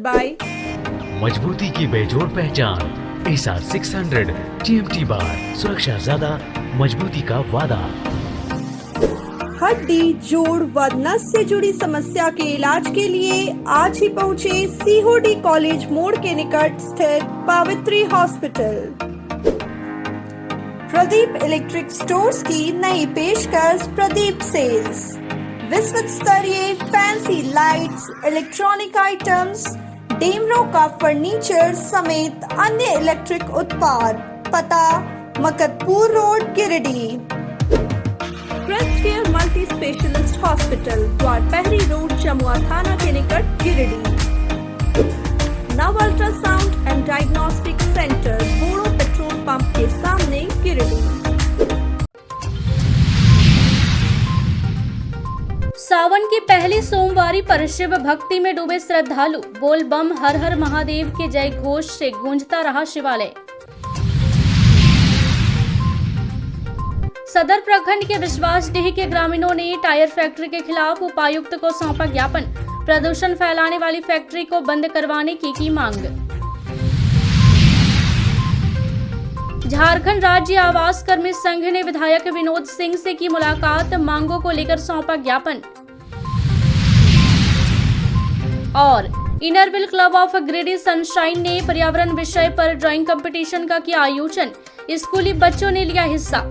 by मजबूती की बेजोड़ पहचान ASR 600 GMT बार, सुरक्षा ज्यादा, मजबूती का वादा। हड्डी, जोड़ व नस से जुड़ी समस्या के इलाज के लिए आज ही पहुँचे COD कॉलेज मोड़ के निकट स्थित Pavitri hospital. Pradeep electric stores की नई पेशकश प्रदीप सेल्स। विश्व स्तरीय फैंसी लाइट्स, इलेक्ट्रॉनिक आइटम्स, डेमरो का फर्नीचर समेत अन्य इलेक्ट्रिक उत्पाद। पता Makatpur road, Giridih. Crest care multi specialist hospital, Dwarpahari road, Chamua थाना के निकट, Giridih. Nav ultrasound and diagnostic centre, Bodo petrol pump के सामने, गिरिडीह। सावन की पहली सोमवारी पर शिव भक्ति में डूबे श्रद्धालु। बोल बम हर हर महादेव के जय घोष से गूंजता रहा शिवालय। सदर प्रखंड के विश्वासडीह के ग्रामीणों ने टायर फैक्ट्री के खिलाफ उपायुक्त को सौंपा ज्ञापन। प्रदूषण फैलाने वाली फैक्ट्री को बंद करवाने की मांग। झारखंड राज्य आवास कर्मी संघ ने विधायक विनोद सिंह से की मुलाकात, मांगों को लेकर सौंपा ज्ञापन। और Inner Wheel club of Giridih sunshine ने पर्यावरण विषय पर ड्राइंग कंपटीशन का किया आयोजन। स्कूली बच्चों ने लिया हिस्सा।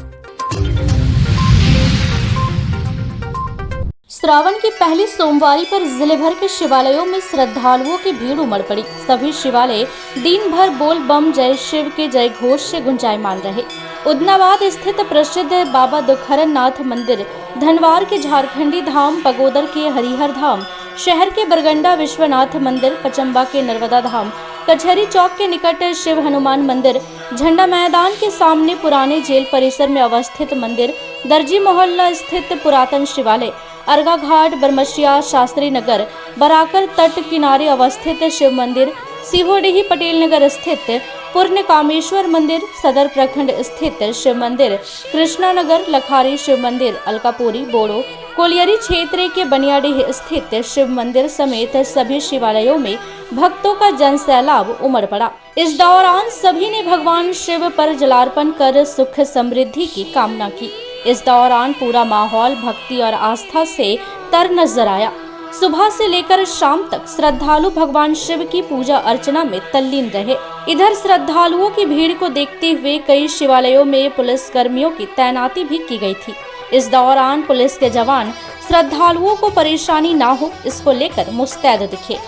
श्रावण की पहली सोमवारी पर जिले भर के शिवालयों में श्रद्धालुओं की भीड़ उमड़ पड़ी। सभी शिवालय दिन भर बोल बम जय शिव के जय घोष से गुंजायमान रहे। उदनाबाद स्थित प्रसिद्ध बाबा दुखहरण नाथ मंदिर, धनवार के झारखंडी धाम, पगोदर के हरिहर धाम, शहर के बरगंडा विश्वनाथ मंदिर, पचम्बा के नर्मदा धाम, कचहरी चौक के निकट शिव हनुमान मंदिर, झंडा मैदान के सामने पुराने जेल परिसर में अवस्थित मंदिर, दर्जी मोहल्ला स्थित पुरातन शिवालय, अर्गा घाट, बरमसिया, शास्त्री नगर, बराकर तट किनारे अवस्थित शिव मंदिर, सीहोडीह पटेल नगर स्थित पूर्ण कामेश्वर मंदिर, सदर प्रखंड स्थित शिव मंदिर, कृष्णा नगर लखारी शिव मंदिर, अलकापुरी, बोड़ो, कोलियरी क्षेत्र के बनियाडीह स्थित शिव मंदिर समेत सभी शिवालयों में भक्तों का जनसैलाब उमड़ पड़ा। इस दौरान सभी ने भगवान शिव पर जलार्पण कर सुख समृद्धि की कामना की। इस दौरान पूरा माहौल भक्ति और आस्था से तर नजर आया। सुबह से लेकर शाम तक श्रद्धालु भगवान शिव की पूजा अर्चना में तल्लीन रहे। इधर श्रद्धालुओं की भीड़ को देखते हुए कई शिवालयों में पुलिस कर्मियों की तैनाती भी की गई थी। इस दौरान पुलिस के जवान श्रद्धालुओं को परेशानी ना हो, इसको लेकर मुस्तैद दिखे।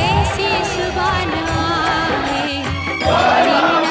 ऐसी सुबाना है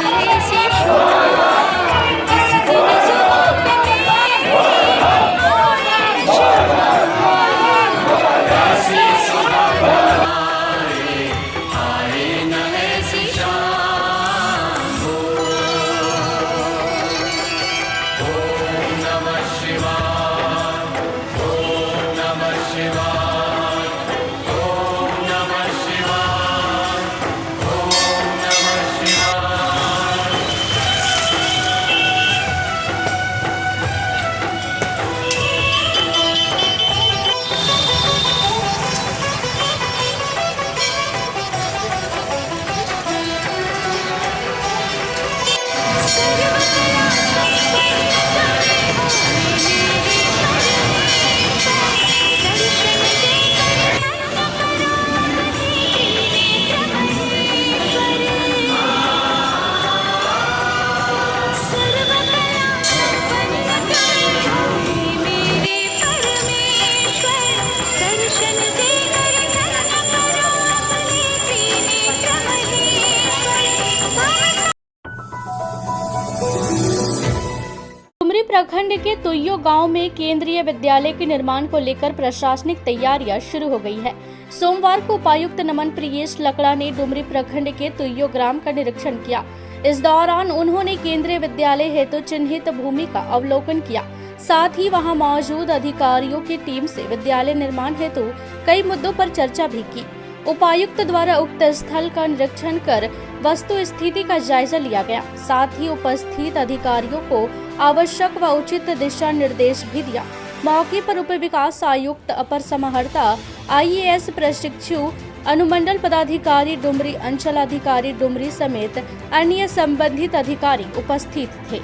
डुमरी प्रखंड के तुइयो गांव में केंद्रीय विद्यालय के निर्माण को लेकर प्रशासनिक तैयारियां शुरू हो गई है। सोमवार को उपायुक्त नमन प्रियेश लकड़ा ने डुमरी प्रखंड के तुइयो ग्राम का निरीक्षण किया। इस दौरान उन्होंने केंद्रीय विद्यालय हेतु चिन्हित भूमि का अवलोकन किया। साथ ही वहां मौजूद अधिकारियों की टीम से विद्यालय निर्माण हेतु कई मुद्दों पर चर्चा भी की। उपायुक्त द्वारा उक्त स्थल का निरीक्षण कर वस्तु स्थिति का जायजा लिया गया। साथ ही उपस्थित अधिकारियों को आवश्यक व उचित दिशा निर्देश भी दिया। मौके पर उप विकास आयुक्त, अपर समाहर्ता, IAS प्रशिक्षु, अनुमंडल पदाधिकारी डुमरी, अंचल अधिकारी डुमरी समेत अन्य संबंधित अधिकारी उपस्थित थे।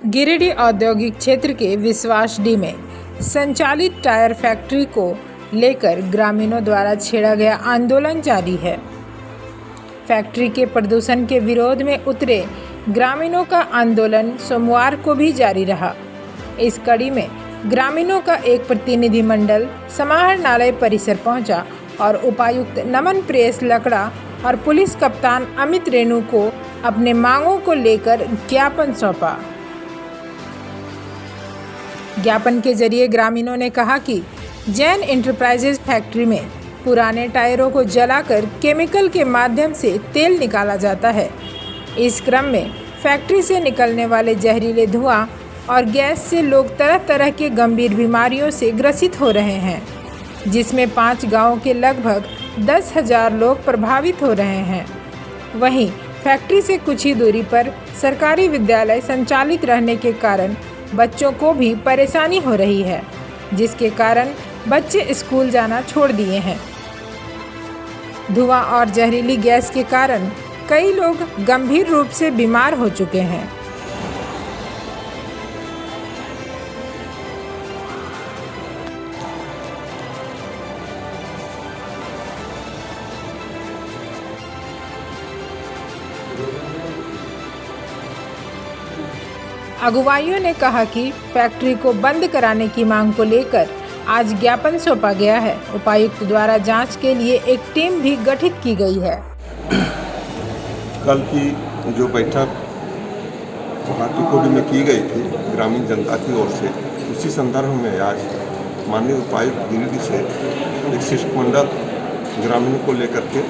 गिरिडीह औद्योगिक क्षेत्र के विश्वासडी में संचालित टायर फैक्ट्री को लेकर ग्रामीणों द्वारा छेड़ा गया आंदोलन जारी है। फैक्ट्री के प्रदूषण के विरोध में उतरे ग्रामीणों का आंदोलन सोमवार को भी जारी रहा। इस कड़ी में ग्रामीणों का एक प्रतिनिधिमंडल समाहरणालय परिसर पहुंचा और उपायुक्त नमन प्रियेश लकड़ा और पुलिस कप्तान अमित रेणु को अपने मांगों को लेकर ज्ञापन सौंपा। ज्ञापन के जरिए ग्रामीणों ने कहा कि जैन इंटरप्राइजेज फैक्ट्री में पुराने टायरों को जलाकर केमिकल के माध्यम से तेल निकाला जाता है। इस क्रम में फैक्ट्री से निकलने वाले जहरीले धुआं और गैस से लोग तरह तरह के गंभीर बीमारियों से ग्रसित हो रहे हैं, जिसमें 5 गांवों के लगभग 10,000 लोग प्रभावित हो रहे हैं। वहीं फैक्ट्री से कुछ ही दूरी पर सरकारी विद्यालय संचालित रहने के कारण बच्चों को भी परेशानी हो रही है, जिसके कारण बच्चे स्कूल जाना छोड़ दिए हैं। धुआं और जहरीली गैस के कारण कई लोग गंभीर रूप से बीमार हो चुके हैं। अगुवाइयों ने कहा कि फैक्ट्री को बंद कराने की मांग को लेकर आज ज्ञापन सौंपा गया है। उपायुक्त द्वारा जांच के लिए एक टीम भी गठित की गई है। कल की जो बैठक टिकोडी में की गई थी ग्रामीण जनता की ओर से, उसी संदर्भ में आज माननीय उपायुक्त गिरिडीह से एक शिष्टमंडल ग्रामीणों को लेकर के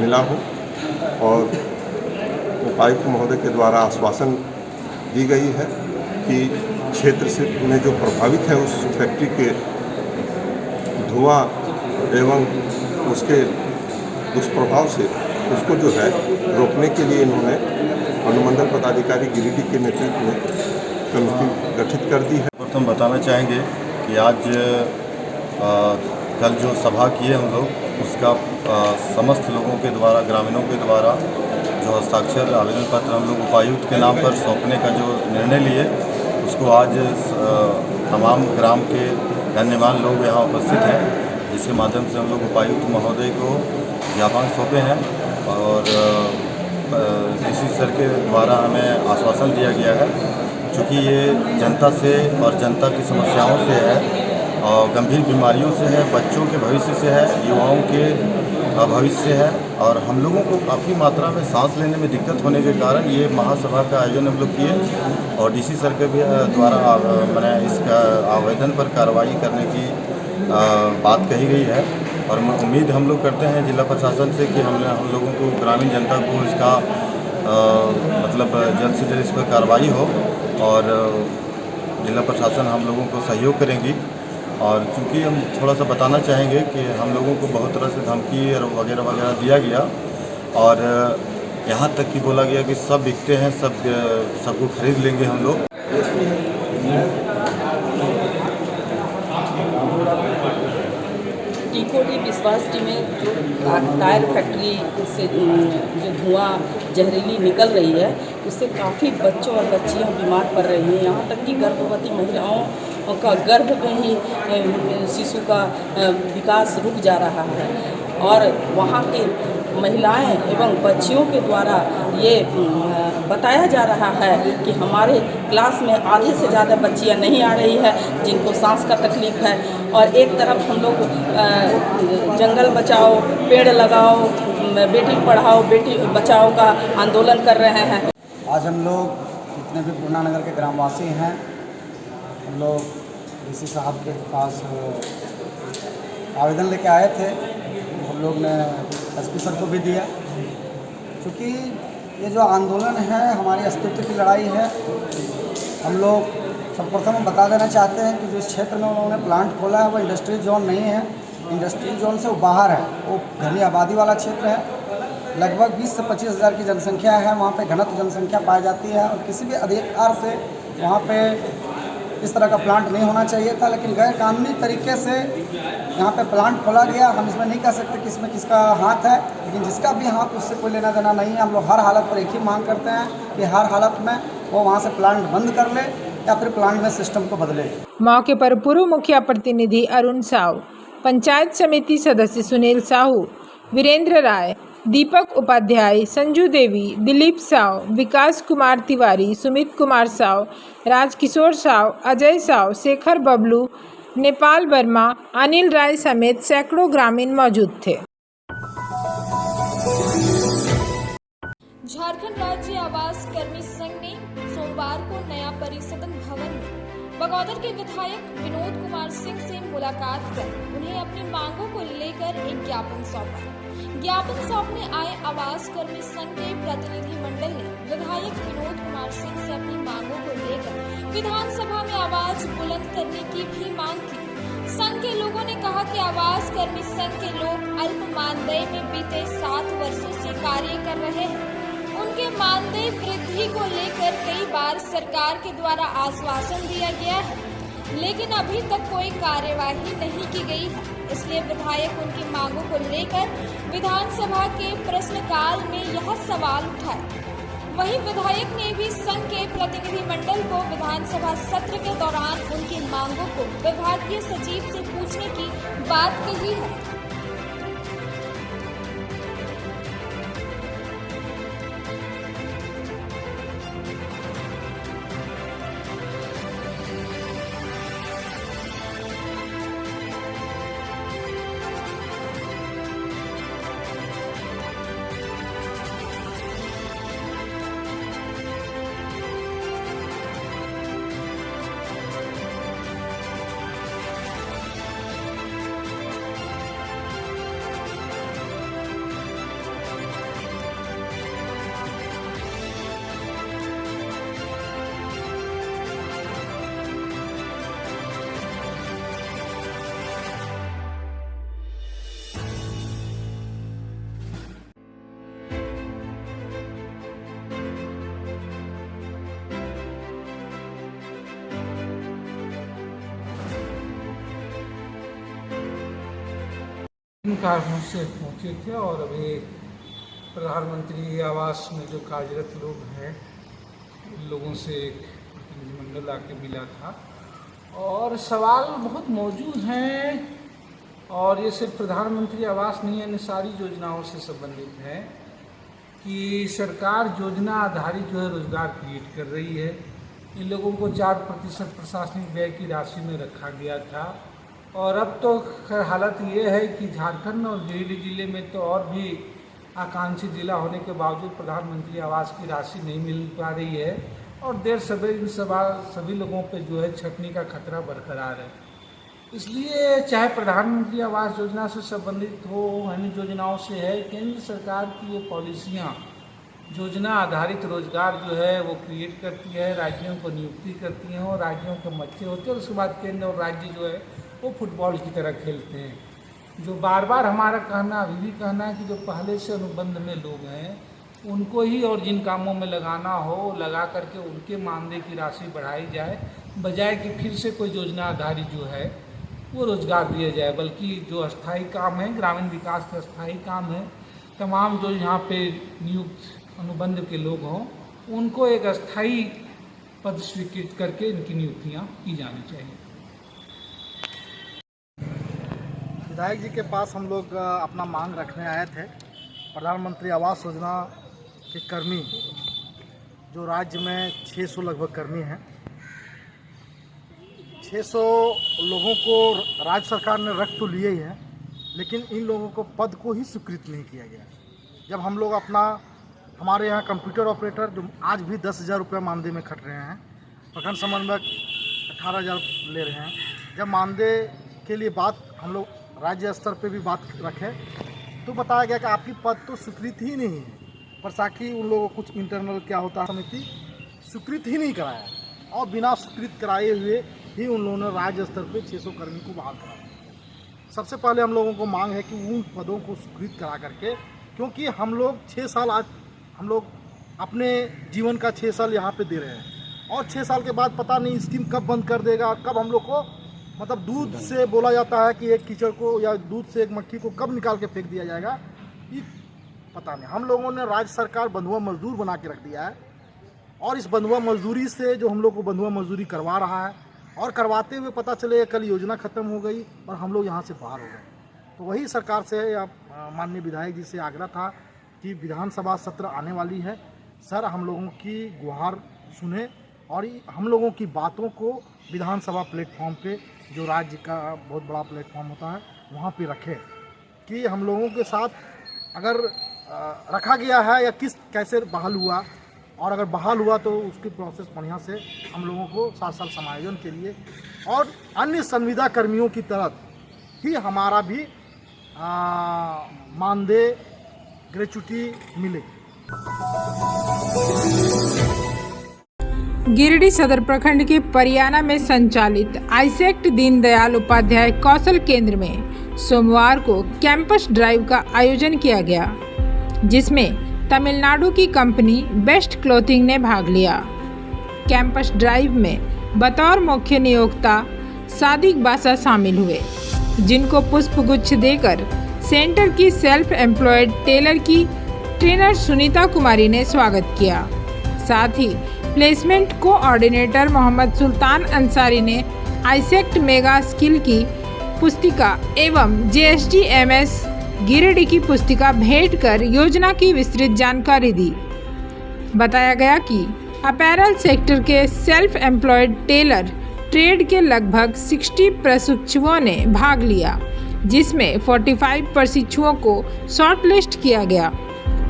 मिला हूँ और उपायुक्त महोदय के द्वारा आश्वासन दी गई है कि क्षेत्र से में जो प्रभावित है उस फैक्ट्री के धुआं एवं उसके दुष्प्रभाव से उसको जो है रोकने के लिए इन्होंने अनुमंडल पदाधिकारी गिरिडीह के नेतृत्व में कमेटी गठित कर दी है। प्रथम बताना चाहेंगे कि आज कल जो सभा किए हम लोग, उसका समस्त लोगों के द्वारा, ग्रामीणों के द्वारा जो हस्ताक्षर आवेदन पत्र हम लोग उपायुक्त के नाम पर सौंपने का जो निर्णय लिए, उसको आज तमाम ग्राम के गणमान्य लोग यहाँ उपस्थित हैं, जिसके माध्यम से हम लोग उपायुक्त महोदय को ज्ञापन सौंपे हैं और डीसी सर के द्वारा हमें आश्वासन दिया गया है। चूँकि ये जनता से और जनता की समस्याओं से है और गंभीर बीमारियों से है, बच्चों के भविष्य से है, युवाओं के भविष्य है और हम लोगों को काफ़ी मात्रा में सांस लेने में दिक्कत होने के कारण ये महासभा का आयोजन हम लोग किए और डीसी सर के भी द्वारा मैंने इसका आवेदन पर कार्रवाई करने की बात कही गई है और उम्मीद हम लोग करते हैं जिला प्रशासन से कि हम लोगों को, ग्रामीण जनता को इसका मतलब जल्द से जल्द इस पर कार्रवाई हो और जिला प्रशासन हम लोगों को सहयोग करेंगी। और चूँकि हम थोड़ा सा बताना चाहेंगे कि हम लोगों को बहुत तरह से धमकी और वगैरह वगैरह दिया गया और यहाँ तक कि बोला गया कि सब बिकते हैं, सबको खरीद लेंगे हम लोग। टंकीकोटी विश्वास में जो टायर फैक्ट्री से जो धुआं जहरीली निकल रही है, उससे काफ़ी बच्चों और बच्चियां बीमार पड़ रही हैं। यहाँ तक कि गर्भवती महिलाओं का गर्भ में ही शिशु का विकास रुक जा रहा है और वहाँ की महिलाएं एवं बच्चियों के द्वारा ये बताया जा रहा है कि हमारे क्लास में आधे से ज़्यादा बच्चियां नहीं आ रही है जिनको सांस का तकलीफ है। और एक तरफ हम लोग जंगल बचाओ, पेड़ लगाओ, बेटी पढ़ाओ बेटी बचाओ का आंदोलन कर रहे हैं। आज हम लोग जितने भी पूर्णा नगर के ग्रामवासी हैं, हम लोग डीसी साहब के पास आवेदन लेके आए थे। हम लोग ने एसपी सर को भी दिया, क्योंकि ये जो आंदोलन है हमारी अस्तित्व की लड़ाई है। हम लोग सर्वप्रथम हम बता देना चाहते हैं कि जिस क्षेत्र में उन्होंने प्लांट खोला है वो इंडस्ट्रियल जोन नहीं है, इंडस्ट्रियल जोन से वो बाहर है, वो घनी आबादी वाला क्षेत्र है। लगभग 20 से 25 हज़ार की जनसंख्या है, वहाँ पे घनत्व जनसंख्या पाई जाती है और किसी भी अधिकार से वहाँ पे इस तरह का प्लांट नहीं होना चाहिए था, लेकिन गैर कानूनी तरीके से यहाँ पे प्लांट खोला गया। हम इसमें नहीं कह सकते कि इसमें किसका हाथ है, लेकिन जिसका भी हाथ उससे कोई लेना देना नहीं है। हम लोग हर हालत पर एक ही मांग करते हैं कि हर हालत में वो वहाँ से प्लांट बंद कर ले या फिर प्लांट में सिस्टम को बदले। मौके पर पूर्व मुखिया प्रतिनिधि अरुण साहू, पंचायत समिति सदस्य सुनील साहू, वीरेंद्र राय, दीपक उपाध्याय, संजू देवी, दिलीप साव, विकास कुमार तिवारी, सुमित कुमार साव, राजकिशोर साव, अजय साव, शेखर बबलू, नेपाल वर्मा, अनिल राय समेत सैकड़ों ग्रामीण मौजूद थे। झारखंड राज्य आवास कर्मी संघ ने सोमवार को नया परिसदन भवन में बगौदर के विधायक विनोद कुमार सिंह से मुलाकात कर उन्हें अपनी मांगों को लेकर एक ज्ञापन सौंपा। ज्ञापन सौंपने आए आवास कर्मी संघ के प्रतिनिधि मंडल ने विधायक विनोद कुमार सिंह से अपनी मांगों को लेकर विधानसभा में आवाज बुलंद करने की भी मांग की। संघ के लोगों ने कहा कि आवास कर्मी संघ के लोग अल्प मानदेय में बीते 7 वर्षों से कार्य कर रहे हैं। उनके मानदेय वृद्धि को लेकर कई बार सरकार के द्वारा आश्वासन दिया गया है, लेकिन अभी तक कोई कार्यवाही नहीं की गई है। इसलिए विधायक उनकी मांगों को लेकर विधानसभा के प्रश्नकाल में यह सवाल उठाया। वहीं विधायक ने भी संघ के प्रतिनिधि मंडल को विधानसभा सत्र के दौरान उनकी मांगों को विभागीय सचिव से पूछने की बात कही है। कारणों से पहुँचे थे और अभी प्रधानमंत्री आवास में जो कार्यरत लोग हैं उन लोगों से एक प्रतिनिधिमंडल आके मिला था और सवाल बहुत मौजूद हैं और ये सिर्फ प्रधानमंत्री आवास नहीं है, सारी योजनाओं से संबंधित है कि सरकार योजना आधारित जो है रोजगार क्रिएट कर रही है। इन लोगों को 4% प्रशासनिक व्यय की राशि में रखा गया था और अब तो हालत ये है कि झारखंड और गिरिडीह जिले में तो और भी आकांक्षी जिला होने के बावजूद प्रधानमंत्री आवास की राशि नहीं मिल पा रही है और देर सवेर सभी लोगों पे जो है छंटनी का खतरा बरकरार है। इसलिए चाहे प्रधानमंत्री आवास योजना से संबंधित हो, अन्य योजनाओं से है, केंद्र सरकार की ये पॉलिसियाँ योजना आधारित रोजगार जो है वो क्रिएट करती है, राज्यों को नियुक्ति करती हैं और राज्यों के मच्छे होते हैं और उसके बाद केंद्र और राज्य जो है वो फुटबॉल की तरह खेलते हैं। जो बार बार हमारा कहना अभी भी कहना है कि जो पहले से अनुबंध में लोग हैं उनको ही और जिन कामों में लगाना हो लगा करके उनके मानदेय की राशि बढ़ाई जाए, बजाय कि फिर से कोई योजना आधारित जो है वो रोजगार दिया जाए, बल्कि जो अस्थाई काम है, ग्रामीण विकास का अस्थाई काम है, तमाम जो यहाँ पे नियुक्त अनुबंध के लोग हों उनको एक अस्थाई पद स्वीकृत करके इनकी नियुक्तियाँ की जानी चाहिए। विधायक जी के पास हम लोग अपना मांग रखने आए थे। प्रधानमंत्री आवास योजना के कर्मी जो राज्य में 600 लगभग कर्मी हैं, 600 लोगों को राज्य सरकार ने रख तो लिए ही हैं, लेकिन इन लोगों को पद को ही स्वीकृत नहीं किया गया। जब हम लोग हमारे यहाँ कंप्यूटर ऑपरेटर जो आज भी 10,000 रुपये मानदेय में खट रहे हैं, प्रखंड समन्वयक 18,000 ले रहे हैं, जब मानदेय के लिए बात हम लोग राज्य स्तर पे भी बात रखें तो बताया गया कि आपकी पद तो स्वीकृत ही नहीं है। प्रशासकीय उन लोगों को कुछ इंटरनल क्या होता है समिति स्वीकृत ही नहीं कराया, और बिना स्वीकृत कराए हुए ही उन लोगों ने राज्य स्तर पे 600 कर्मी को बहाल करा दिया। सबसे पहले हम लोगों को मांग है कि उन पदों को स्वीकृत करा करके, क्योंकि हम लोग 6 साल आज हम लोग अपने जीवन का 6 साल यहाँ पे दे रहे हैं, और 6 साल के बाद पता नहीं स्कीम कब बंद कर देगा और कब हम लोग को मतलब दूध से बोला जाता है कि एक कीचड़ को या दूध से एक मक्खी को कब निकाल के फेंक दिया जाएगा, ये पता नहीं। हम लोगों ने राज्य सरकार बंधुआ मजदूर बना के रख दिया है, और इस बंधुआ मजदूरी से जो हम लोग को बंधुआ मजदूरी करवा रहा है, और करवाते हुए पता चले कल योजना ख़त्म हो गई और हम लोग यहाँ से बाहर हो गए। तो वही सरकार से या माननीय विधायक जी से आग्रह था कि विधानसभा सत्र आने वाली है, सर हम लोगों की गुहार सुने और हम लोगों की बातों को विधानसभा प्लेटफॉर्म पे, जो राज्य का बहुत बड़ा प्लेटफॉर्म होता है, वहाँ पे रखें कि हम लोगों के साथ अगर रखा गया है या कैसे बहाल हुआ, और अगर बहाल हुआ तो उसकी प्रोसेस बढ़िया से हम लोगों को 7 साल समायोजन के लिए और अन्य संविदा कर्मियों की तरह ही हमारा भी मानदेय ग्रेच्युटी मिले। गिरिडीह सदर प्रखंड के परियाना में संचालित आईसेक्ट दीनदयाल उपाध्याय कौशल केंद्र में सोमवार को कैंपस ड्राइव का आयोजन किया गया, जिसमें तमिलनाडु की कंपनी बेस्ट क्लोथिंग ने भाग लिया। कैंपस ड्राइव में बतौर मुख्य नियोक्ता सादिक बासा शामिल हुए, जिनको पुष्पगुच्छ देकर सेंटर की सेल्फ एम्प्लॉयड टेलर की ट्रेनर सुनीता कुमारी ने स्वागत किया। साथ ही प्लेसमेंट कोऑर्डिनेटर मोहम्मद सुल्तान अंसारी ने आईसेक्ट मेगा स्किल की पुस्तिका एवं JSDMS गिरिडीह की पुस्तिका भेंट कर योजना की विस्तृत जानकारी दी। बताया गया कि अपैरल सेक्टर के सेल्फ एम्प्लॉयड टेलर ट्रेड के लगभग 60 प्रशिक्षुओं ने भाग लिया, जिसमें 45 प्रशिक्षुओं को शॉर्टलिस्ट किया गया।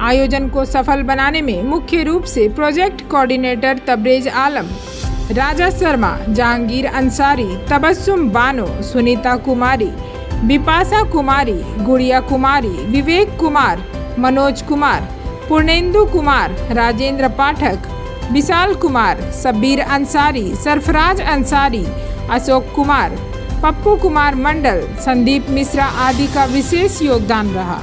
आयोजन को सफल बनाने में मुख्य रूप से प्रोजेक्ट कोऑर्डिनेटर तबरेज आलम, राजा शर्मा, जहांगीर अंसारी, तबस्सुम बानो, सुनीता कुमारी, बिपाशा कुमारी, गुड़िया कुमारी, विवेक कुमार, मनोज कुमार, पूर्णेंदु कुमार, राजेंद्र पाठक, विशाल कुमार, शब्बीर अंसारी, सरफराज अंसारी, अशोक कुमार, पप्पू कुमार मंडल, संदीप मिश्रा आदि का विशेष योगदान रहा।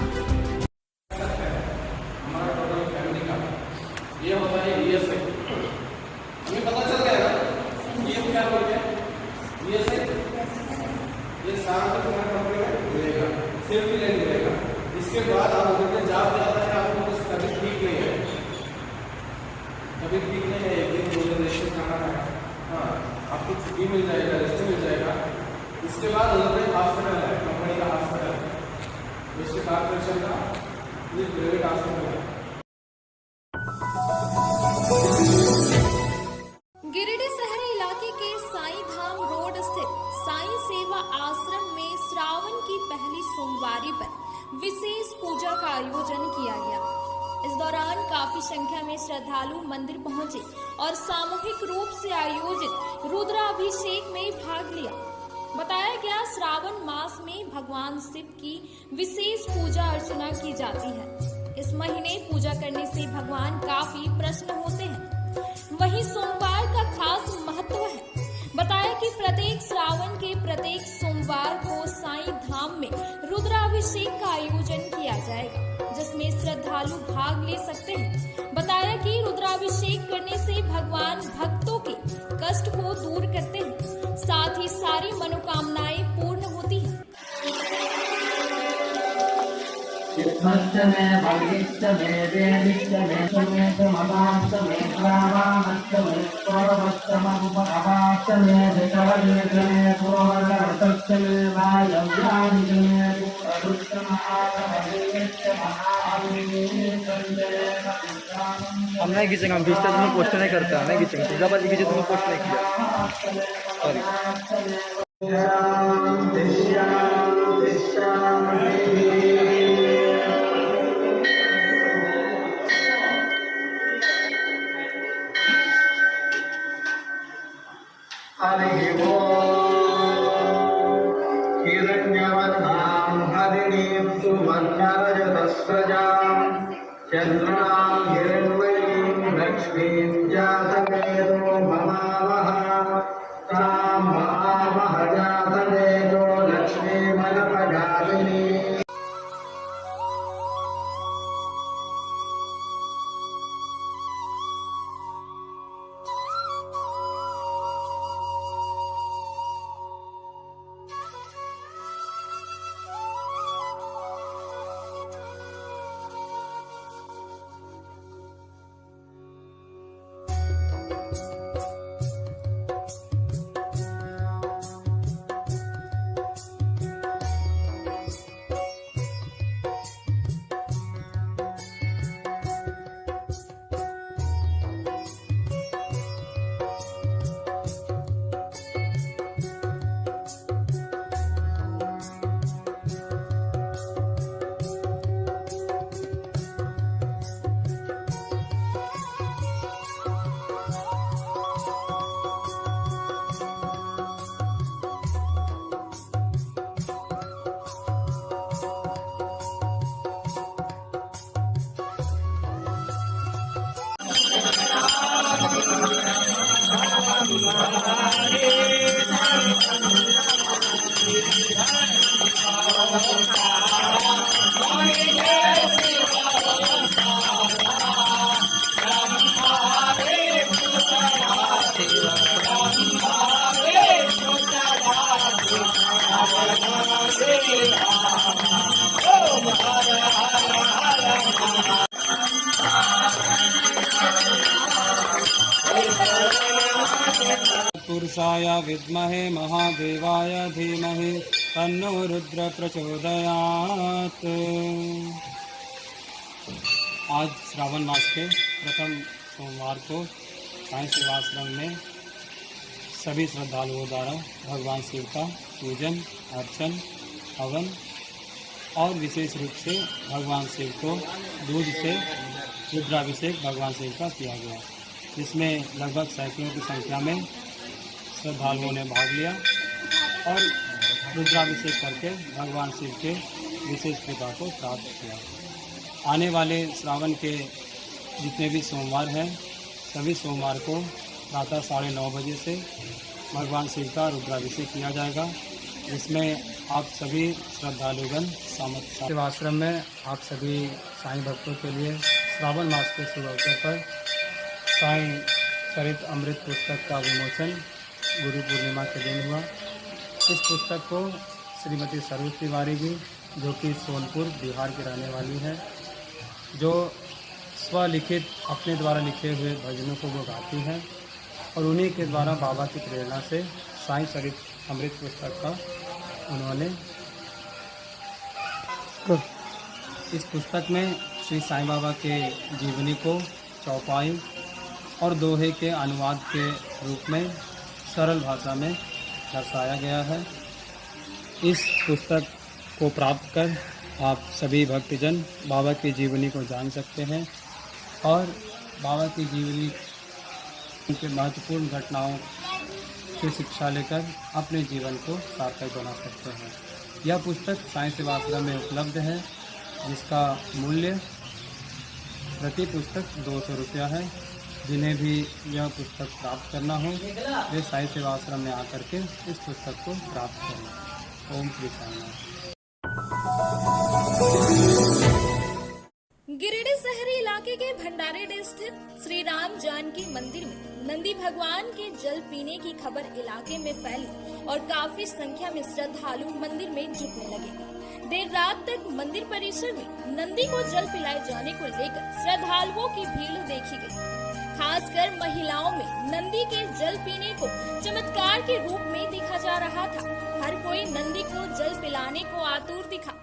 इसके बाद आप उधर जॉब जाता है, आपको कुछ कभी ठीक नहीं है, कभी ठीक नहीं है, एक दिन 2 दिन रेस्ट करना है, हाँ आपको छुट्टी मिल जाएगा, रेस्ट मिल जाएगा। इसके बाद उधर हॉस्पिटल है, कंपनी का हॉस्पिटल है, इसके कॉर्पोरेशन का ये प्राइवेट हॉस्पिटल है। गिरिडीह शहरी इलाके के साईं धाम रोड स्थित साईं सेवा आश्रम में श्रावण की पहली सोमवारी पर विशेष पूजा का आयोजन किया गया। इस दौरान काफी संख्या में श्रद्धालु मंदिर पहुंचे और सामूहिक रूप से आयोजित रुद्राभिषेक में भाग लिया। बताया गया श्रावण मास में भगवान शिव की विशेष पूजा अर्चना की जाती है। इस महीने पूजा करने से भगवान काफी प्रसन्न होते हैं। वहीं सोमवार का खास महत्व है। बताया कि प्रत्येक श्रावण के प्रत्येक सोमवार को साईं धाम में रुद्राभिषेक का आयोजन किया जाएगा, जिसमें श्रद्धालु भाग ले सकते हैं। बताया कि रुद्राभिषेक करने से भगवान भक्तों के कष्ट को दूर करते हैं, साथ ही सारी मनोकामनाएं पूर्ण स्वच्छ मे भगिष्ठ मे वेदिष्ठ मे समेत मदांश मे प्रावामश्च मे प्रोवश्च ममुपवाश्च मे विकवलेश मे पूर्ववर्तश्च मे वायव्यानिश मे हम नहीं खींचेंगे, हम खींचते तुम्हें पोस्ट नहीं करते, नहीं खींचेंगे, तुझाबाजी खींचे तुम्हें पोस्ट नहीं किया। सॉरी। चंद्रां हिरण्मयीं लक्ष्मीं जातवेदो भवावः तां भवावः जातवेदो लक्ष्मीमनपगामिनी। पुरुषाय विद्महे महादेवाय धीमहि तन्नो रुद्र प्रचोदयात्। आज श्रावण मास के प्रथम सोमवार को साईं सेवाश्रम में सभी श्रद्धालुओं द्वारा भगवान शिव का पूजन अर्चन हवन और विशेष रूप से भगवान शिव को दूध से रुद्राभिषेक भगवान शिव का किया गया, जिसमें लगभग सैकड़ों की संख्या में श्रद्धालुओं ने भाग लिया और रुद्राभिषेक करके भगवान शिव के विशेष कृपा को प्राप्त किया। आने वाले श्रावण के जितने भी सोमवार हैं, सभी सोमवार को प्रातः 9:30 बजे से भगवान शिव का रुद्राभिषेक किया जाएगा, जिसमें आप सभी श्रद्धालुगण सेवाश्रम में आप सभी साईं भक्तों के लिए श्रावण मास के शुभ अवसर पर साईं चरित अमृत पुस्तक का विमोचन गुरु पूर्णिमा के दिन हुआ। इस पुस्तक को श्रीमती सरोज तिवारी जी, जो कि सोनपुर बिहार की रहने वाली है, जो स्वलिखित अपने द्वारा लिखे हुए भजनों को वो गाती हैं और उन्हीं के द्वारा बाबा की प्रेरणा से साईं चरित अमृत पुस्तक का उन्होंने इस पुस्तक में श्री साईं बाबा के जीवनी को चौपाई और दोहे के अनुवाद के रूप में सरल भाषा में दर्शाया गया है। इस पुस्तक को प्राप्त कर आप सभी भक्तजन बाबा की जीवनी को जान सकते हैं और बाबा की जीवनी के महत्वपूर्ण घटनाओं की शिक्षा लेकर अपने जीवन को सार्थक बना सकते हैं। यह पुस्तक साईं सेवाश्रम में उपलब्ध है, जिसका मूल्य प्रति पुस्तक 200 रुपया है। जिन्हें भी यह पुस्तक प्राप्त करना हो वे साईं सेवाश्रम में आकर के इस पुस्तक को प्राप्त करें। ओम श्री साईनाथ। गिरिडीह शहरी इलाके के भंडारेडीह स्थित श्री राम जानकी मंदिर में नंदी भगवान के जल पीने की खबर इलाके में फैली और काफी संख्या में श्रद्धालु मंदिर में जुटने लगे। देर रात तक मंदिर परिसर में नंदी को जल पिलाए जाने को लेकर श्रद्धालुओं की भीड़ देखी गई। खासकर महिलाओं में नंदी के जल पीने को चमत्कार के रूप में देखा जा रहा था। हर कोई नंदी को जल पिलाने को आतुर दिखा।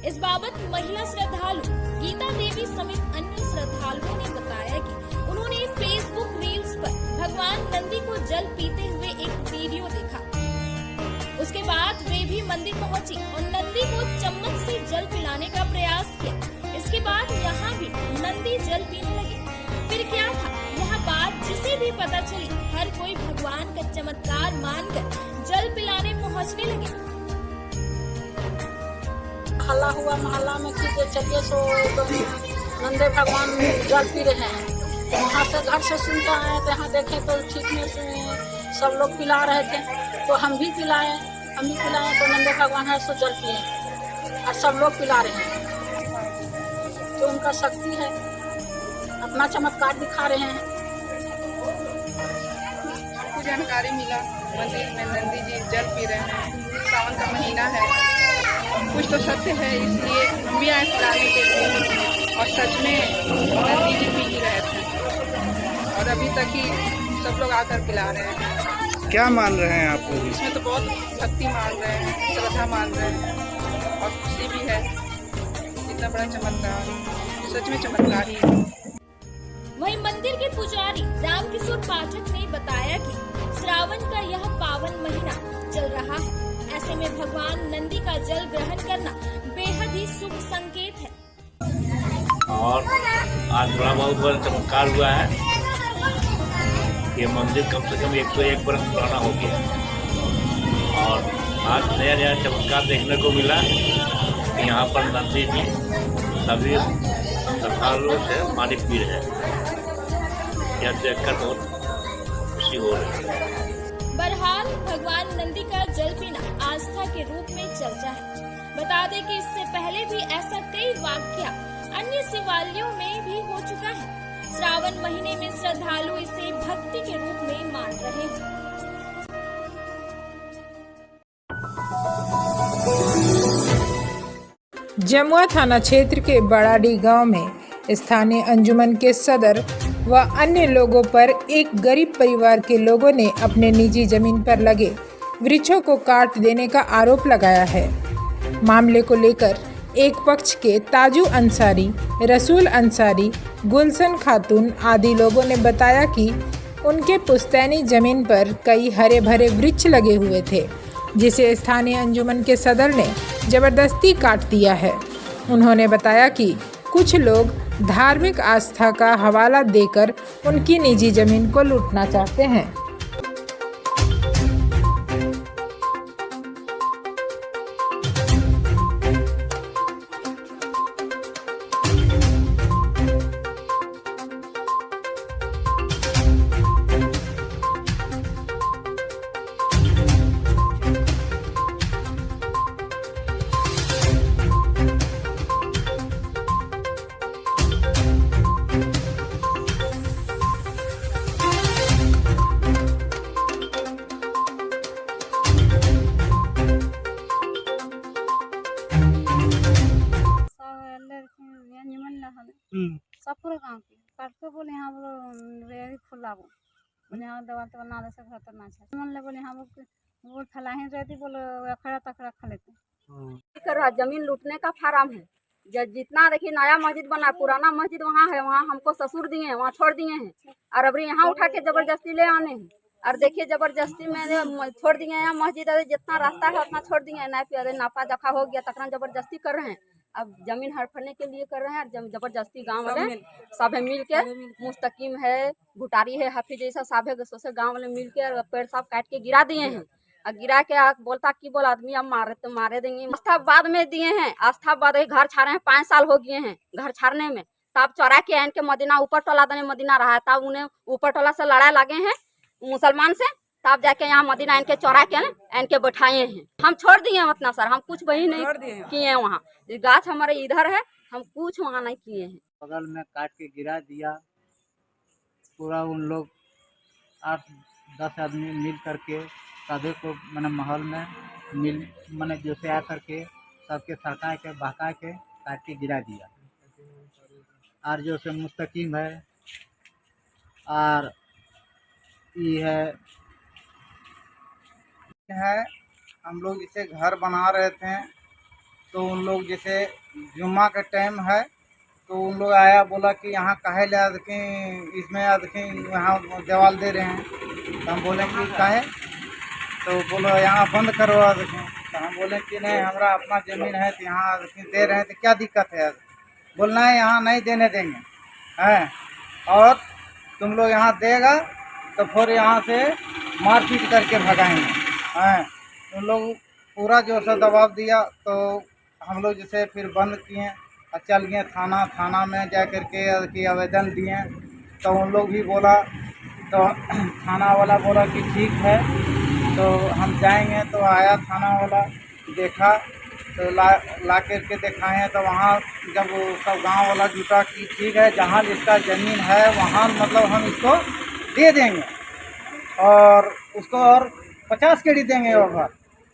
इस बाबत महिला श्रद्धालु गीता देवी समेत अन्य श्रद्धालुओं ने बताया कि उन्होंने फेसबुक रील्स पर भगवान नंदी को जल पीते हुए एक वीडियो देखा। उसके बाद वे भी मंदिर पहुंची और नंदी को चम्मच से जल पिलाने का प्रयास किया। इसके बाद यहाँ भी नंदी जल पीने लगे। फिर क्या था यह बात जिसे भी पता चली, हर कोई भगवान का चमत्कार मानकर जल पिलाने पहुँचने लगे। हल्ला हुआ मोहल्ला में कि चलिए सो तो नंदे भगवान जल पी रहे हैं। वहाँ से घर से सुनते आए तो यहाँ देखे तो ठीक में सब लोग पिला रहे थे, तो हम भी पिलाए तो नंदे भगवान है सो जल पिए और सब लोग पिला रहे हैं। तो उनका शक्ति है, अपना चमत्कार दिखा रहे हैं। आपको जानकारी मिला मंदिर में नंदी जी जल पी रहे हैं, सावन का महीना है, कुछ तो सत्य है, इसलिए हम भी आए पिलाने के लिए। और सच में नंदी जी पी ही रहे थे और अभी तक ही सब लोग आकर पिला रहे हैं। क्या मान रहे हैं आप? इसमें तो बहुत भक्ति मान रहे हैं, श्रद्धा मान रहे हैं और खुशी भी है। इतना बड़ा चमत्कार सच में चमत्कार ही है। वहीं मंदिर के पुजारी रामकिशोर पाठक ने बताया कि श्रावण का यह पावन महीना चल रहा है, ऐसे में भगवान नंदी का जल ग्रहण करना बेहद ही शुभ संकेत है। और आज बहुत बड़ा चमत्कार हुआ है। ये मंदिर कम से कम 101 वर्ष पुराना हो गया और आज नया नया चमत्कार देखने को मिला कि यहाँ पर नंदी जी सभी श्रद्धालुओं से पानी पी रहे हैं। यह देखकर बहुत खुशी हो रही है। बहरहाल भगवान नंदी का जल पीना आस्था के रूप में चर्चा है। बता दें कि इससे पहले भी ऐसा कई वाकया अन्य शिवालयों में भी हो चुका है। श्रावण महीने में श्रद्धालु इसे भक्ति के रूप में मान रहे हैं। जमुआ थाना क्षेत्र के बड़ाडी गांव में स्थानीय अंजुमन के सदर व अन्य लोगों पर एक गरीब परिवार के लोगों ने अपने निजी जमीन पर लगे वृक्षों को काट देने का आरोप लगाया है। मामले को लेकर एक पक्ष के ताजू अंसारी, रसूल अंसारी, गुलशन खातून आदि लोगों ने बताया कि उनके पुश्तैनी जमीन पर कई हरे भरे वृक्ष लगे हुए थे, जिसे स्थानीय अंजुमन के सदर ने जबरदस्ती काट दिया है। उन्होंने बताया कि कुछ लोग धार्मिक आस्था का हवाला देकर उनकी निजी जमीन को लूटना चाहते हैं। सपुर गाँव की काट के बोले यहाँ बोलो खुला बोले यहाँ दवा तो ना से घर तो ना मन ले बोले यहाँ वो फैलाही रहती बोलो अखड़ा तखड़ा खा लेते। जमीन लूटने का फार्म है। जितना देखिए नया मस्जिद बना, पुराना मस्जिद वहाँ है, वहाँ हमको ससुर दिए हैं, वहाँ छोड़ दिए हैं और अभी यहाँ उठा के जबरदस्ती ले आने हैं। और देखिए जबरदस्ती में छोड़ दिए हैं मस्जिद, जितना रास्ता है उतना छोड़ दिए हैं। नहीं नापा जखा हो गया तकना जबरदस्ती कर रहे हैं। अब जमीन हड़पने के लिए कर रहे हैं और जबरदस्ती गांव वाले सब मिल के, मुस्तकीम है, भुटारी है, हाफिज जैसा साभे सोसे गांव वाले मिल के पेड़ सब काट के गिरा दिए हैं। और गिरा के बोलता कि बोल आदमी अब मारे तो मारे देंगे। आस्था बाद में दिए हैं, आस्था बाद घर छाड़े हैं, 5 साल हो गए हैं घर छाड़ने में। तब चौरा के आन के मदीना ऊपर टोला देने मदीना रहा है, तब उन्हें ऊपर टोला से लड़ाई लगे हैं मुसलमान से, तब जाके यहाँ मदीना आन के चौरा के आन के बैठाए हैं। हम छोड़ दिए हैं उतना सर, हम कुछ वही नहीं किए हैं। वहाँ गाछ हमारे इधर है, हम कुछ वहाँ नहीं किए हैं। बगल में काट के गिरा दिया पूरा। उन लोग 8-10 आदमी मिल करके सभी को मैंने माहौल में मिल मैंने जैसे आ करके सबके सड़का के बहका के काट के गिरा दिया। और जो से मुस्तकीम है और ये है हम लोग जैसे घर बना रहे थे तो उन लोग जैसे जुम्मा का टाइम है तो उन लोग आया बोला कि यहाँ काहे ले देखें, इसमें देखें यहाँ जवाल दे रहे हैं। तो हम बोले कि काहे, तो बोलो यहाँ बंद करवा देखें। तो हम बोले कि नहीं हमारा अपना ज़मीन है तो यहाँ दे रहे हैं तो क्या दिक्कत है। बोलना है यहाँ नहीं देने देंगे हैं, और तुम लोग यहाँ देगा तो फिर यहाँ से मारपीट करके भगाएंगे हैं। उन लोग पूरा जो सा दबाव दिया तो हम लोग जैसे फिर बंद किए और चल गए थाना में जा करके आवेदन दिए। तो उन लोग भी बोला, तो थाना वाला बोला कि ठीक है तो हम जाएंगे। तो आया थाना वाला, देखा तो ला करके दिखाए। तो वहाँ जब सब गांव वाला जुटा कि ठीक है जहाँ जिसका ज़मीन है वहाँ मतलब हम इसको दे देंगे और उसको और 50 केड़ी देंगे ओवर,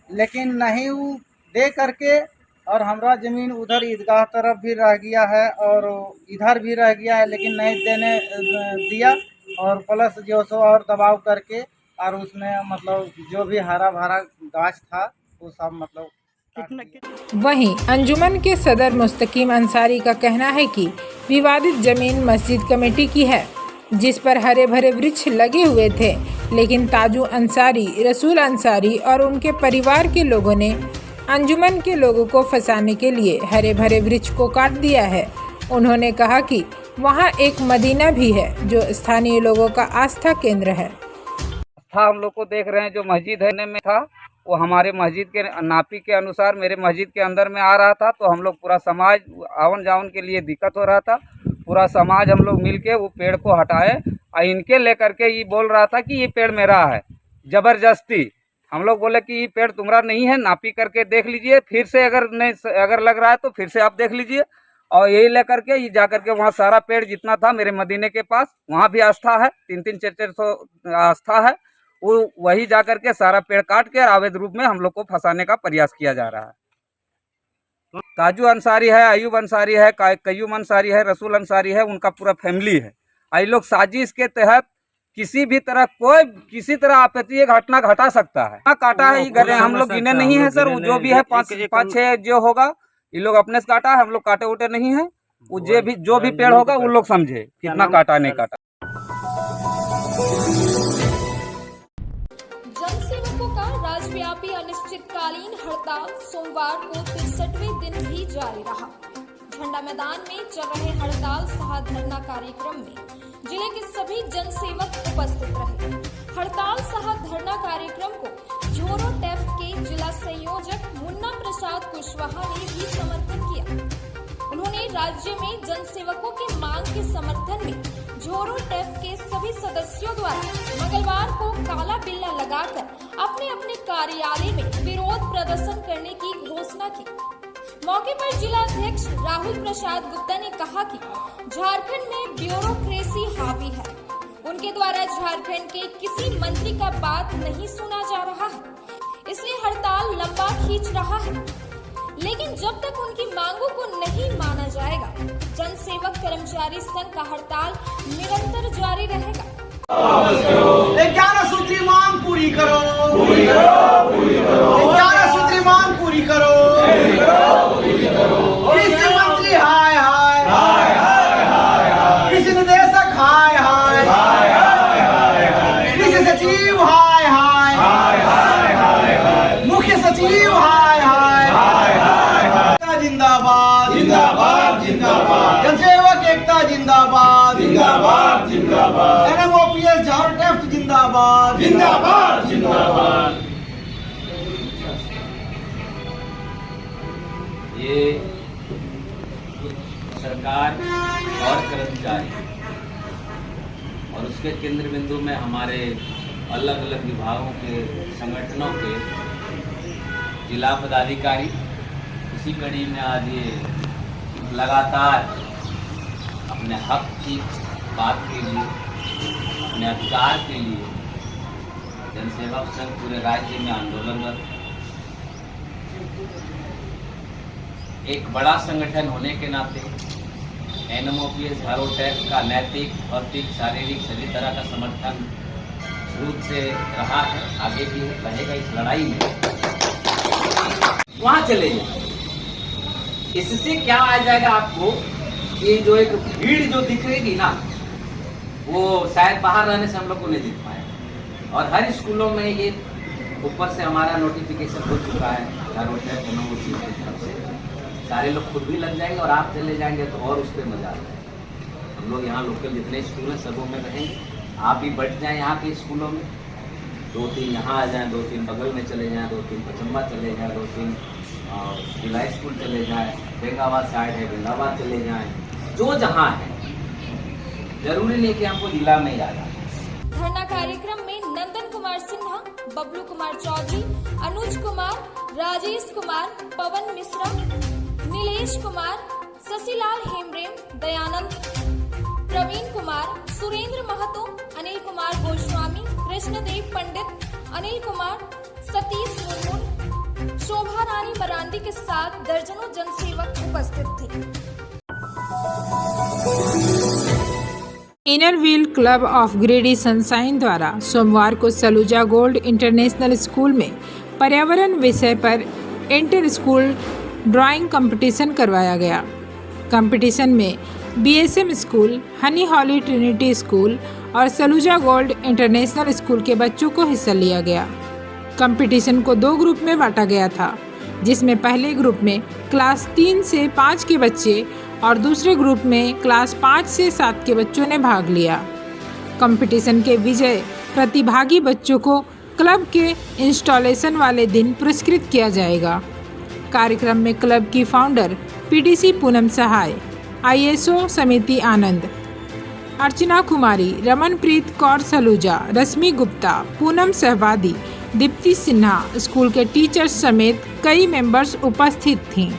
लेकिन नहीं वो दे करके और हमारा ज़मीन उधर ईदगाह तरफ भी रह गया है और इधर भी रह गया है, लेकिन नहीं देने दिया। और प्लस जो सो और दबाव करके और उसमें मतलब जो भी हरा भरा गाछ था वो सब मतलब। वहीं अंजुमन के सदर मुस्तकीम अंसारी का कहना है कि विवादित जमीन मस्जिद कमेटी की है जिस पर हरे भरे वृक्ष लगे हुए थे, लेकिन ताजू अंसारी, रसूल अंसारी और उनके परिवार के लोगों ने अंजुमन के लोगों को फंसाने के लिए हरे भरे वृक्ष को काट दिया है। उन्होंने कहा कि वहां एक मदीना भी है जो स्थानीय लोगों का आस्था केंद्र है। हम लोग को देख रहे हैं जो मस्जिद है में था वो हमारे मस्जिद के नापी के अनुसार मेरे मस्जिद के अंदर में आ रहा था। तो हम लोग पूरा समाज आवन जावन के लिए दिक्कत हो रहा था। पूरा समाज हम लोग मिलके वो पेड़ को हटाए और इनके लेकर के ये बोल रहा था कि ये पेड़ मेरा है जबरदस्ती। हम लोग बोले कि ये पेड़ तुम्हारा नहीं है, नापी करके देख लीजिए, फिर से अगर लग रहा है तो फिर से आप देख लीजिए। और यही लेकर के ये जा करके वहाँ सारा पेड़ जितना था मेरे मदीने के पास, वहाँ भी आस्था है, 300-400 आस्था है, वो वही जा करके सारा पेड़ काट के अवैध रूप में हम लोग को फंसाने का प्रयास किया जा रहा है। ताजू अंसारी है, अयूब अंसारी है, कयूम अंसारी है, रसूल अंसारी है, उनका पूरा फैमिली है। ये लोग साजिश के तहत किसी भी तरह कोई किसी तरह आपत्ति घटना घटा सकता है। काटा है ये हम लोग गिने नहीं है सर, जो भी है 5-6 जो होगा ये लोग अपने से काटा है, हम लोग काटे उटे नहीं है। वो जो भी पेड़ होगा उन लोग समझे कितना काटा नहीं काटा। जनसेवकों का राज्यव्यापी अनिश्चितकालीन हड़ताल सोमवार को 63वें दिन भी जारी रहा। झंडा मैदान में चल रहे हड़ताल सह धरना कार्यक्रम में जिले के सभी जनसेवक उपस्थित रहे। हड़ताल सह धरना कार्यक्रम को झोरो टेफ के जिला संयोजक मुन्ना प्रसाद कुशवाहा ने भी समर्थन किया। उन्होंने राज्य में जनसेवकों के मांग के समर्थन में झोरो टेफ के सभी सदस्यों द्वारा मंगलवार को काला बिल्ला लगाकर अपने अपने कार्यालय में विरोध प्रदर्शन करने की घोषणा की। मौके पर जिला अध्यक्ष राहुल प्रसाद गुप्ता ने कहा कि झारखंड में ब्यूरोक्रेसी हावी है, उनके द्वारा झारखंड के किसी मंत्री का बात नहीं सुना जा रहा है, इसलिए हड़ताल लंबा खींच रहा है। लेकिन जब तक उनकी मांगों को नहीं माना जाएगा, जन सेवक कर्मचारी संघ का हड़ताल निरंतर जारी रहेगा। 11 सूत्री मांग पूरी करो, 11 सूत्री मांग पूरी करो। कृषि मंत्री हाय हाय, कृषि निदेशक हाय हाय, कृषि सचिव हाय हाय, मुख्य सचिव हाय हाय, जिंदाबाद जिंदाबाद जिंदाबाद, जनसेवक एकता जिंदाबाद जिंदाबाद जिंदाबाद, NMOPS झाड़ू टेस्ट जिंदाबाद जिंदाबाद जिंदाबाद। ये सरकार और कर्मचारी और उसके केंद्र बिंदु में हमारे अलग अलग विभागों के संगठनों के जिला पदाधिकारी, इसी कड़ी में आज ये लगातार अपने हक की बात के लिए, अपने अधिकार के लिए जनसेवक संघ पूरे राज्य में आंदोलनरत। एक बड़ा संगठन होने के नाते NMOPS झाड़ू टैक्स का नैतिक, भौतिक, शारीरिक सभी तरह का समर्थन शुरू से रहा है, आगे भी रहेगा। इस लड़ाई में वहाँ चले जाए, इससे क्या आ जाएगा आपको कि जो एक भीड़ जो दिखेगी ना, वो शायद बाहर रहने से हम लोग को नहीं दिख पाए। और हर स्कूलों में ये ऊपर से हमारा नोटिफिकेशन हो चुका है झाड़ू टैक्स NMOPS की तरफ से, सारे लोग खुद भी लग जाएंगे और आप चले जाएंगे तो और उस पर मजा आ जाएगा। हम लोग यहाँ लोकल जितने स्कूल हैं सबों में रहेंगे, आप भी बैठ जाएं यहाँ के स्कूलों में, 2-3 यहाँ आ जाएं, 2-3 बगल में चले जाएं, 2-3 पचम्बा चले जाएं, 2-3 जिला स्कूल चले जाएं, बेंगाबाद साइड है बेंगाबाद चले जाएं, जो जहाँ है, जरूरी नहीं कि हमको जिला में ही आ जाए। धरना कार्यक्रम में नंदन कुमार सिन्हा, बबलू कुमार चौधरी, अनुज कुमार, राजेश कुमार, पवन मिश्रा, नीलेश कुमार, शशिलाल हेमब्रेम, दयानंद, प्रवीण कुमार, सुरेंद्र महतो, अनिल कुमार गोस्वामी, कृष्णदेव पंडित, अनिल कुमार, सतीश मुर्मू, शोभा रानी मरांडी के साथ दर्जनों जनसेवक उपस्थित थे। Inner wheel club of ग्रेडी sunshine द्वारा सोमवार को सलूजा गोल्ड इंटरनेशनल स्कूल में पर्यावरण विषय पर इंटर स्कूल ड्राइंग कंपटीशन करवाया गया। कंपटीशन में BSM स्कूल, हनी हॉली ट्रिनिटी स्कूल और सलूजा गोल्ड इंटरनेशनल स्कूल के बच्चों को हिस्सा लिया गया। कंपटीशन को 2 ग्रुप में बांटा गया था, जिसमें पहले ग्रुप में क्लास 3 से 5 के बच्चे और दूसरे ग्रुप में क्लास 5 से 7 के बच्चों ने भाग लिया। कंपटीशन के विजय प्रतिभागी बच्चों को क्लब के इंस्टॉलेशन वाले दिन पुरस्कृत किया जाएगा। कार्यक्रम में क्लब की फाउंडर PDC पूनम सहाय, ISO समिति आनंद, अर्चना कुमारी, रमनप्रीत कौर सलूजा, रश्मि गुप्ता, पूनम सहवादी, दीप्ति सिन्हा, स्कूल के टीचर्स समेत कई मेंबर्स उपस्थित थीं।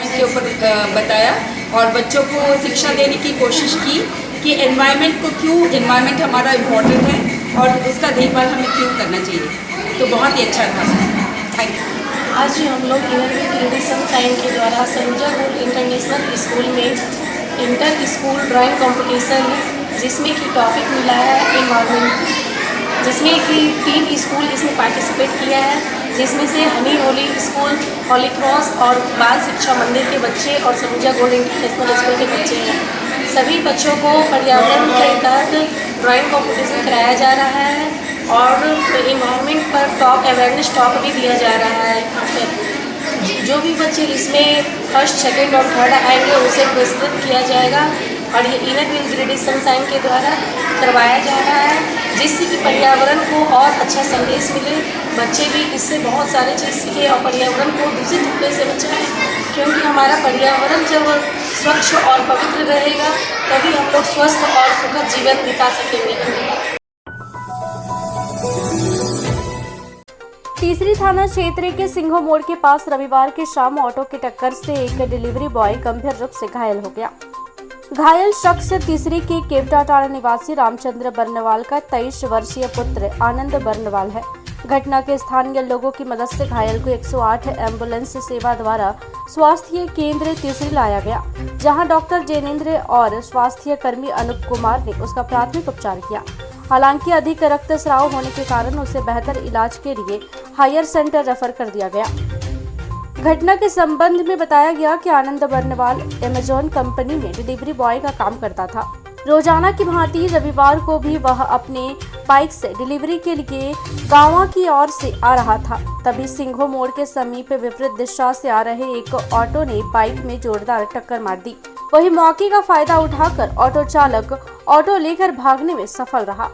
के ऊपर बताया और बच्चों को शिक्षा देने की कोशिश की कि एनवायरनमेंट को क्यों, एनवायरनमेंट हमारा इम्पोर्टेंट है और उसका देखभाल हमें क्यों करना चाहिए। तो बहुत ही अच्छा था। Thank you. आज हम लोग ग्रेडी सनशाइन के द्वारा सलूजा गोल्ड इंटरनेशनल स्कूल में इंटर स्कूल ड्राइंग कंपटीशन, जिसमें कि टॉपिक मिला है एनवायरनमेंट, जिसमें कि 3 स्कूल इसमें पार्टिसिपेट किया है, जिसमें से हनी होली स्कूल, हॉली क्रॉस और बाल शिक्षा मंदिर के बच्चे और सलूजा गोल्ड इंटरनेशनल स्कूल के बच्चे हैं। सभी बच्चों को पर्यावरण के तहत ड्राइंग कंपटीशन कराया जा रहा है और इन्वायरमेंट पर टॉक अवेयरनेस टॉक भी दिया जा रहा है। जो भी बच्चे इसमें फर्स्ट सेकंड और थर्ड आएंगे उसे पुरस्कृत किया जाएगा और ये इनर व्हील ग्रेडेड सनशाइन के द्वारा करवाया जा रहा है, जिससे कि पर्यावरण को और अच्छा संदेश मिले। बच्चे भी इससे बहुत सारे चीज़ सीखे और पर्यावरण को दूषित होने से बचाएं, क्योंकि हमारा पर्यावरण जब स्वच्छ और पवित्र रहेगा तभी हम लोग स्वस्थ और सुखद जीवन बिता सकेंगे। तीसरी थाना क्षेत्र के सिंघो मोड़ के पास रविवार की शाम ऑटो की टक्कर से एक डिलीवरी बॉय गंभीर रूप से घायल हो गया। घायल शख्स तीसरी के केवटाटाड़ा निवासी रामचंद्र बर्नवाल का 23 वर्षीय पुत्र आनंद बर्नवाल है। घटना के स्थानीय लोगों की मदद से घायल को 108 एम्बुलेंस सेवा द्वारा स्वास्थ्य केंद्र तीसरी लाया गया, जहां डॉक्टर जैनेन्द्र और स्वास्थ्य कर्मी अनूप कुमार ने उसका प्राथमिक उपचार किया। हालांकि अधिक रक्तस्राव होने के कारण उसे बेहतर इलाज के लिए हायर सेंटर रेफर कर दिया गया। घटना के संबंध में बताया गया कि आनंद बर्नवाल अमेजॉन कंपनी में डिलीवरी बॉय का काम करता था। रोजाना की भांति रविवार को भी वह अपने बाइक से डिलीवरी के लिए गांवा की ओर से आ रहा था। तभी सिंघो मोड़ के समीप विपरीत दिशा से आ रहे एक ऑटो ने बाइक में जोरदार टक्कर मार दी। वही मौके का फायदा उठाकर ऑटो चालक ऑटो लेकर भागने में सफल रहा।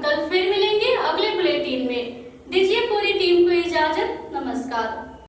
कल फिर मिलेंगे अगले बुलेटिन में। दीजिए पूरी टीम को इजाजत। नमस्कार।